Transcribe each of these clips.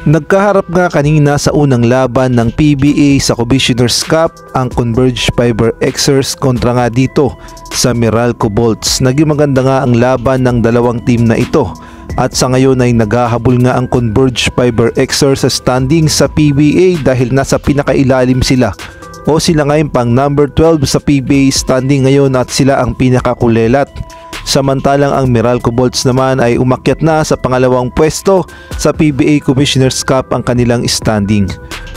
Nagkaharap nga kanina sa unang laban ng PBA sa Commissioner's Cup ang Converge Fiber Xers kontra nga dito sa Meralco Bolts. Naging maganda nga ang laban ng dalawang team na ito at sa ngayon ay naghahabol nga ang Converge Fiber Xers sa standing sa PBA dahil nasa pinakailalim sila o sila ngayon pang number 12 sa PBA standing ngayon at sila ang pinakakulelat. Samantalang ang Meralco Bolts naman ay umakyat na sa pangalawang pwesto sa PBA Commissioner's Cup ang kanilang standing.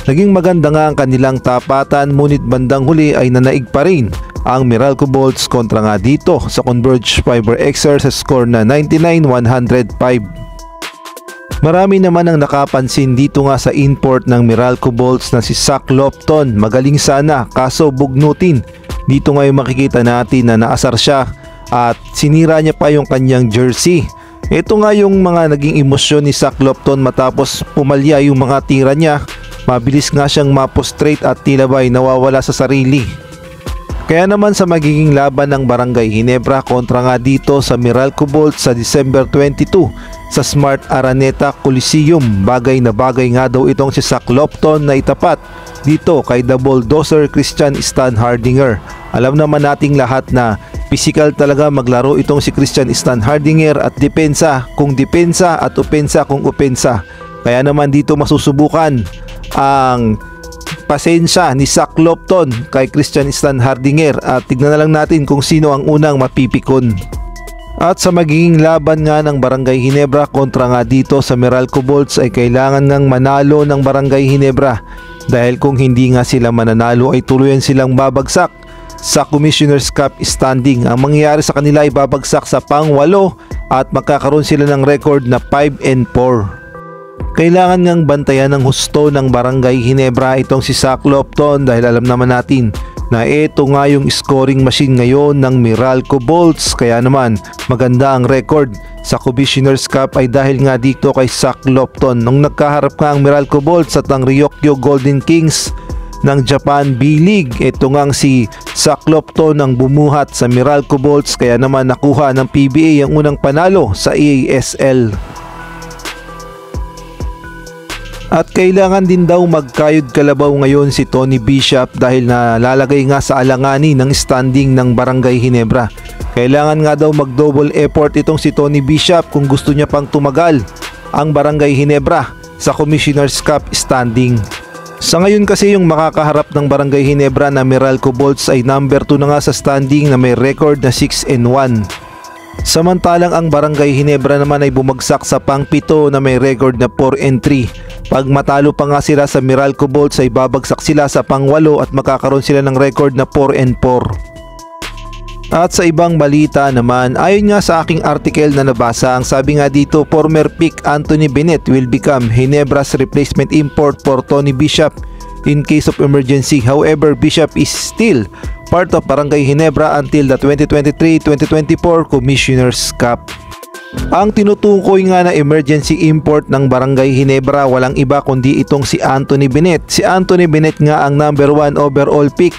Naging maganda nga ang kanilang tapatan ngunit bandang huli ay nanaig pa rin ang Meralco Bolts kontra nga dito sa Converge Fiber Xers sa score na 99-105. Marami naman ang nakapansin dito nga sa import ng Meralco Bolts na si Zach Lofton. Magaling sana kaso bugnutin. Dito ngayon makikita natin na naasar siya at sinira niya pa yung kanyang jersey. Ito nga yung mga naging emosyon ni Zach Lofton matapos pumalya yung mga tira niya. Mabilis nga siyang mapostrate at tila ba'y nawawala sa sarili. Kaya naman sa magiging laban ng Barangay Ginebra kontra nga dito sa Meralco Bolts sa December 22 sa Smart Araneta Coliseum, bagay na bagay nga daw itong si Zach Lofton na itapat dito kay the bulldozer Christian Stan Hardinger. Alam naman nating lahat na physical talaga maglaro itong si Christian Stan Hardinger at depensa kung depensa at opensa kung opensa. Kaya naman dito masusubukan ang pasensya ni Zach Lofton kay Christian Stan Hardinger at tignan na lang natin kung sino ang unang mapipikon. At sa magiging laban nga ng Barangay Ginebra kontra nga dito sa Meralco Bolts ay kailangan ng manalo ng Barangay Ginebra dahil kung hindi nga sila mananalo ay tuluyan silang babagsak sa Commissioner's Cup standing. Ang mangyayari sa kanila ay babagsak sa pang-8 at magkakaroon sila ng record na 5-4. Kailangan ngang bantayan ng husto ng Barangay Ginebra itong si Zach Lofton dahil alam naman natin na ito nga yung scoring machine ngayon ng Meralco Bolts. Kaya naman maganda ang record sa Commissioner's Cup ay dahil nga dito kay Zach Lofton. Nung nagkaharap nga ang Meralco Bolts at ang Ryokyo Golden Kings ng Japan B-League, ito ngang si Zach Lofton ang bumuhat sa Meralco Bolts kaya naman nakuha ng PBA ang unang panalo sa EASL. At kailangan din daw magkayod kalabaw ngayon si Tony Bishop dahil nalalagay nga sa alanganin ng standing ng Barangay Ginebra. Kailangan nga daw mag-double effort itong si Tony Bishop kung gusto niya pang tumagal ang Barangay Ginebra sa Commissioner's Cup standing. Sa ngayon kasi yung makakaharap ng Barangay Ginebra na Meralco Bolts ay number 2 na nga sa standing na may record na 6-1. Samantalang ang Barangay Ginebra naman ay bumagsak sa pang-7 na may record na 4-3. Pag matalo pa nga sila sa Meralco Bolts ay babagsak sila sa pang-8 at makakaroon sila ng record na 4-4. At sa ibang balita naman, ayon nga sa aking article na nabasa, ang sabi nga dito, former pick Anthony Bennett will become Ginebra's replacement import for Tony Bishop in case of emergency. However, Bishop is still part of Barangay Ginebra until the 2023-2024 Commissioner's Cup. Ang tinutukoy nga na emergency import ng Barangay Ginebra walang iba kundi itong si Anthony Bennett. Si Anthony Bennett nga ang number 1 overall pick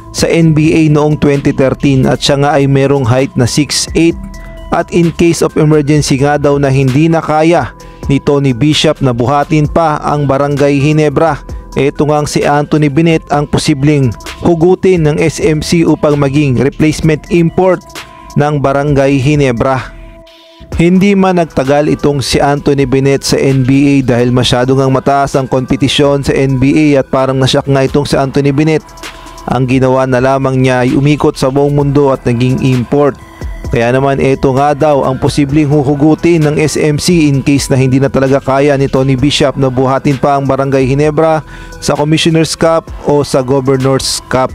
sa NBA noong 2013 at siya nga ay merong height na 6'8" at in case of emergency nga daw na hindi na kaya ni Tony Bishop na buhatin pa ang Barangay Ginebra, eto nga si Anthony Bennett ang posibleng hugutin ng SMC upang maging replacement import ng Barangay Ginebra. Hindi man nagtagal itong si Anthony Bennett sa NBA dahil masyado ngang mataas ang kompetisyon sa NBA at parang nasyak nga itong si Anthony Bennett. Ang ginawa na lamang niya ay umikot sa buong mundo at naging import. Kaya naman ito nga daw ang posibleng huhugutin ng SMC in case na hindi na talaga kaya ni Tony Bishop na buhatin pa ang Barangay Ginebra sa Commissioner's Cup o sa Governor's Cup.